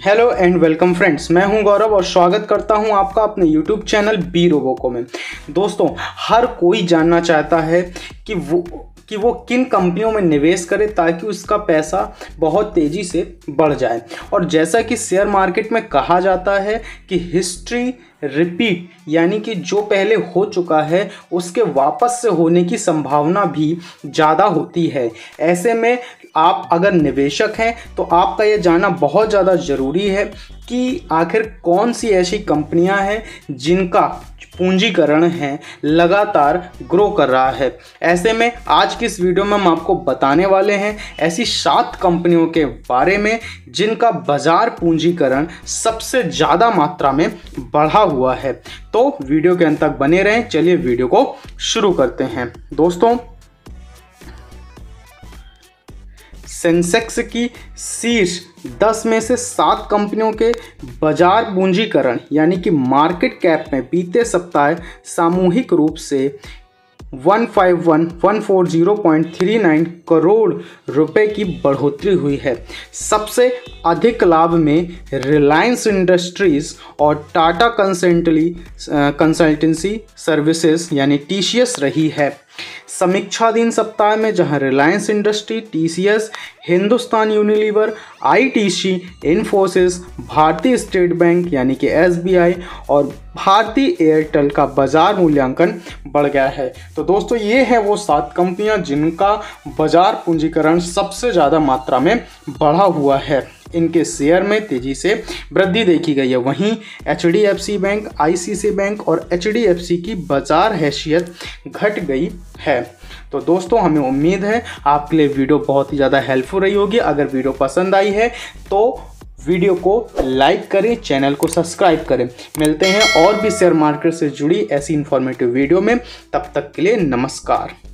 Hello and welcome friends, मैं हूं गौरव और स्वागत करता हूं आपका अपने यूट्यूब चैनल बी रोबोको में। दोस्तों, हर कोई जानना चाहता है कि वो किन कंपनियों में निवेश करे ताकि उसका पैसा बहुत तेज़ी से बढ़ जाए। और जैसा कि शेयर मार्केट में कहा जाता है कि हिस्ट्री रिपीट, यानी कि जो पहले हो चुका है उसके वापस से होने की संभावना भी ज़्यादा होती है। ऐसे में आप अगर निवेशक हैं तो आपका ये जानना बहुत ज़्यादा ज़रूरी है कि आखिर कौन सी ऐसी कंपनियां हैं जिनका पूंजीकरण है लगातार ग्रो कर रहा है। ऐसे में आज की इस वीडियो में हम आपको बताने वाले हैं ऐसी 7 कंपनियों के बारे में जिनका बाजार पूंजीकरण सबसे ज़्यादा मात्रा में बढ़ा हुआ है। तो वीडियो के अंत तक बने रहें। चलिए वीडियो को शुरू करते हैं। दोस्तों, सेंसेक्स की शीर्ष 10 में से 7 कंपनियों के बाजार पूंजीकरण यानी कि मार्केट कैप में बीते सप्ताह सामूहिक रूप से 140.39 करोड़ रुपए की बढ़ोतरी हुई है। सबसे अधिक लाभ में रिलायंस इंडस्ट्रीज और टाटा कंसल्टेंसी सर्विसेज यानी TCS रही है। समीक्षाधीन सप्ताह में जहां Reliance industry, TCS, Hindustan Unilever, ITC, Infosys, भारतीय स्टेट बैंक यानी कि SBI और भारतीय एयरटेल का बाजार मूल्यांकन बढ़ गया है। तो दोस्तों, ये है वो 7 कंपनियां जिनका बाजार पूंजीकरण सबसे ज़्यादा मात्रा में बढ़ा हुआ है। इनके शेयर में तेज़ी से वृद्धि देखी गई है। वहीं HDFC बैंक, ICICI बैंक और HDFC की बाजार हैसियत घट गई है। तो दोस्तों, हमें उम्मीद है आपके लिए वीडियो बहुत ही ज़्यादा हेल्पफुल रही होगी। अगर वीडियो पसंद आई है तो वीडियो को लाइक करें, चैनल को सब्सक्राइब करें। मिलते हैं और भी शेयर मार्केट से जुड़ी ऐसी इंफॉर्मेटिव वीडियो में। तब तक के लिए नमस्कार।